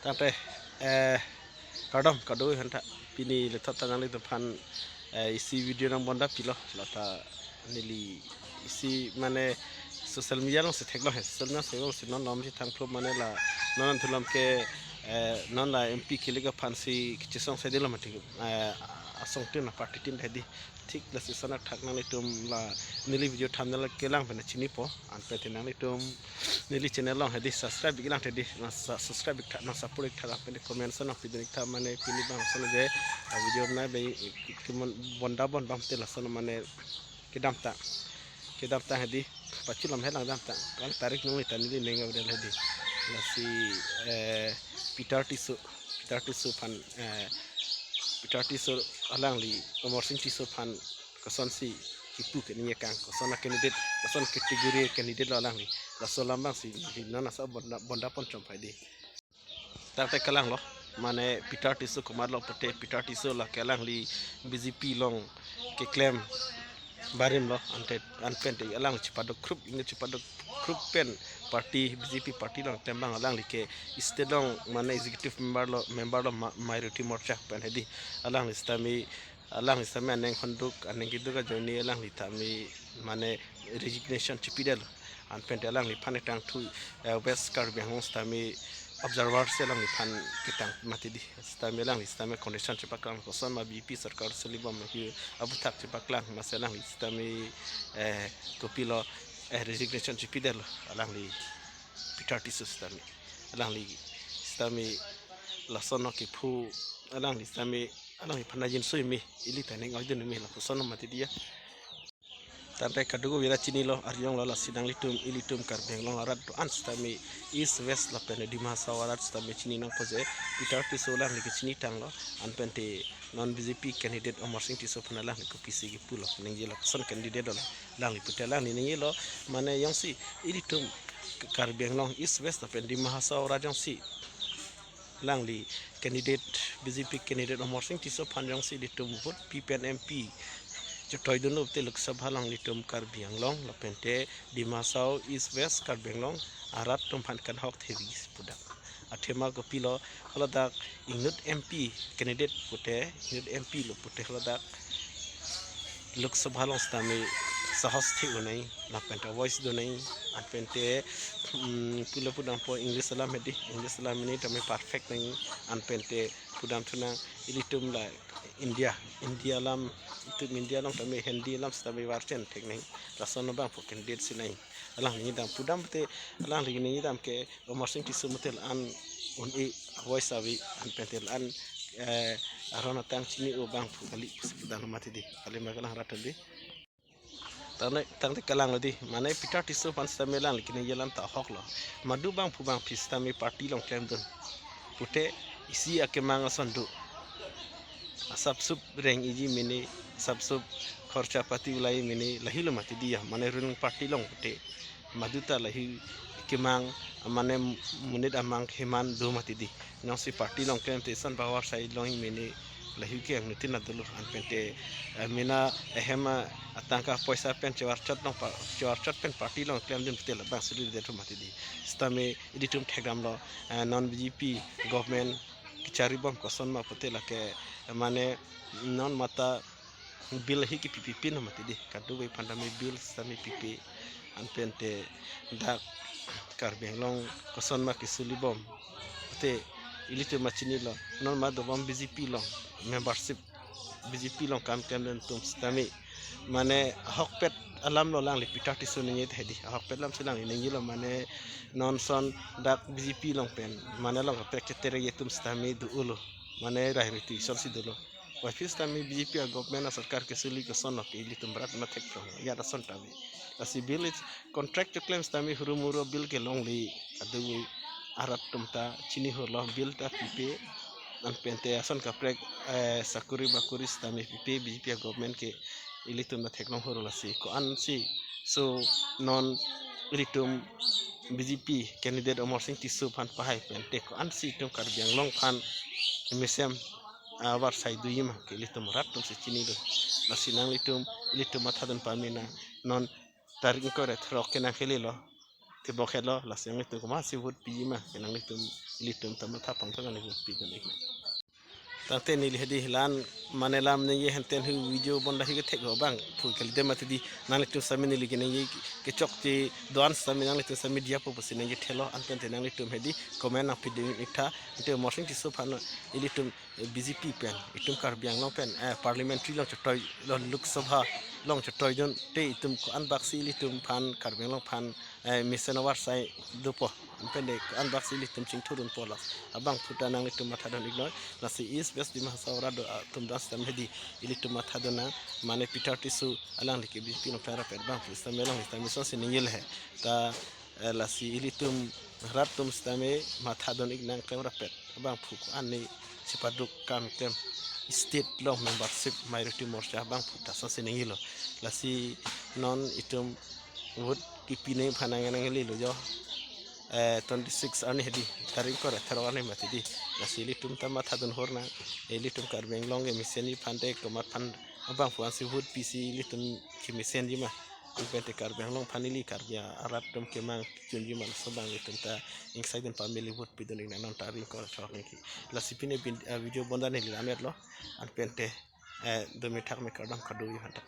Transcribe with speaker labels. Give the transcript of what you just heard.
Speaker 1: Tante kadam kado hanta pini letat tangan itu pan isi video nang bonda pilo lata nili isi mane sosial media nang setek lo sosial media sebab si non nom si tang pro mane la non tulam ke non la MP kiliga pan si kichisong saya dilo mati asong tu na party tin hedi ठीक लसी सना ठाकना तुम ला नीली वीडियो ठामने ला केलांग बने चिनी पो अनपे तिना तुम नीली चैनल ला हेदी सब्सक्राइब बिगिलांग हेदी ना सब्सक्राइब बिक ना सपोर्ट इक ठाका पे कमेंट सना पिदन इक था माने पिनी बांग सना जे वीडियो बनाए बे किमन बंदा बन बांते लसन माने के दामता हेदी पचुलम हेलांग दामता काल तारीख नुई ता नीली नेंगा बदल हेदी लसी पीटर टिसु फान Peter Tiso alang li komorsing Tiso fan koson si kipu ke niya kang koson candidate koson kategori candidate lo alang li laso lambang si nana sa bonda pon chompai di tarte kalang lo mane Peter Tiso kumar lo pote Peter Tiso la kalang li BJP long ke claim barim lo anpente alang cipadok grup pen party BJP party long tembang alang like istedong mana executive member lo majority morcha pen hedi alang istami aneng khanduk aneng kiduga joini alang litami mane resignation cipidel anpente alang li phane tang thu west kar behong stami observer se lang fan kitang mati di stami lang istami condition cipaklang koson ma BP sarkar selibam hi abu tak cipaklang masalang istami kopilo resignation cipidel alang li Peter Tiso alang li istami lasono ki phu alang li panajin sui mi ili taneng aidun mi la koson mati dia tante kadugo wira chini lo aryong lo la sidang ilitum kar benglong arat to ans tami east west la pene di masa warat tami chini nang poje Peter Tiso lang li chini tang lo an pente non BJP candidate Omar Singh Tiso pana lang ko PC gi pulo ning jela son candidate lo lang li putel lang ni lo mane yang si ilitum kar benglong east west la pene di masa warat yang si lang li candidate BJP candidate Omar Singh Tiso pan yang si ilitum vote PPN MP Toy dunu te luk sabha lang litum kar bianglong lapente di masau east west kar bianglong arat tum pan kan hok thevi pudak athema ko pilo haladak inut MP candidate pute inut MP lo pute haladak luk sabha long stami sahas thi unai lapente voice dunai anpente pulo pudang po english salam hedi english salam ini tame perfect nai anpente pudam thuna ilitum la India lam itu India lam tami Hindi lam tami warchen teknik lason bang po candidate sinai alang ni dam pudam te alang ni dam ke Omar Singh Tiso mutel an un e voice avi an pentel an arona tang chini o bang pu kali dan mati di kali magalang ratan di tang te kalang di mana Peter Tiso pan stamelang likini jalan ta hok lo madu bang pu bang pistami party long claim dun pute isi akemang sandu सब सुप रेंग easy mini सब सुप खर्चा पाती उलाई मिनी लही लो मती दिया माने रुंग पार्टी लोंग पुटे मधुता लही किमांग माने मुनिद अमांग हेमान दो मती दी नौसी पार्टी लोंग केम तेसन पावर साइड लोंग मिनी लही के अंगति न दलु अनपेंटे मिना एहेमा अतांका पैसा पेन चवारचट पेन पार्टी लोंग क्लेम दिन पुते लबा सुलि देथु मती दी स्तामे इदिटुम ठेगाम लो non BJP government cari bom koson ma putih lah ke mana non mata bil hi ki pipi no mati di kadu we pandami bil sami pipi anpente dak kar benglong koson ma kisuli bom putih ilite machini lo non ma do bom BJP lo membership BJP lo kam den tum stami mane hokpet alam lo lang li Peter Tiso ni hedi hokpet lam silang ni lo mane non son dak BJP long pen mane long pek cetere yetum stami du ulo mane rahiriti son si dulo wafis stami BJP government sarkar ke suli ke son ke ili tum berat matek pro ya da son tabi asi bill contract claim stami hurumuro bill ke long li adu arat tumta chini ho lo bill ta pipe an pente ason kaprek sakuri bakuri stami pipe BJP government ke ilitum na teknong horolasi ko an si so non ilitum BJP candidate Omar Singh Tiso pan pahai pente ko an si tum kar biang long pan MSM awar sai duyima ke ilitum ratum se chini do nasinang ilitum mathadun pamina non taring ko re throk kena kheli lo te bok hello la siang itu ko ma si wood pi ma kenang itu litum tam tha pang thang ni wood pi kan ik tante ni hedi hilan manelam ne ye henten hu video bonda hi ke go bang pu kel de mat di nang tu samini li gene ye ke chok ti don sami nang tu sami dia pu sine ye thelo an pen nang tu hedi komen na pidi ikta te motion ti so phan ilitum bjp pen itum kar biang no pen parliamentary long chotoi lok sabha long chotoi jon te itum ko an baksi ilitum phan kar biang long phan mission war sai dupo pende an baksi ilitum ching turun pola abang puta nang itum matha don ignore na si is best di mahasawra do tum das tam hedi ilitum matha don na mane Peter Tisu alang li ke bjp no pera per bang pu stamelong itam so siningil he ta la si ilitum rat tum stame matha don ignang kamera pet abang pu ko an ni sipaduk kam tem state long membership majority morcha bang puta so siningilo la si non itum wood kipine phanang nang lo jo 26 ani hedi tarik kore thero ani matidi nasili tum tama thadun horna eli tum kar benglong e miseni phande tomat phan abang fuan si wood pc li tum ki misen jima pente kar benglong phanili kar ya arat tum ke mang chun jima sobang li tum ta inside den family wood pidun ina non tarik kore thor ki la sipine video bonda ne li amet lo an pente do mi thak me kadam kadu yi hata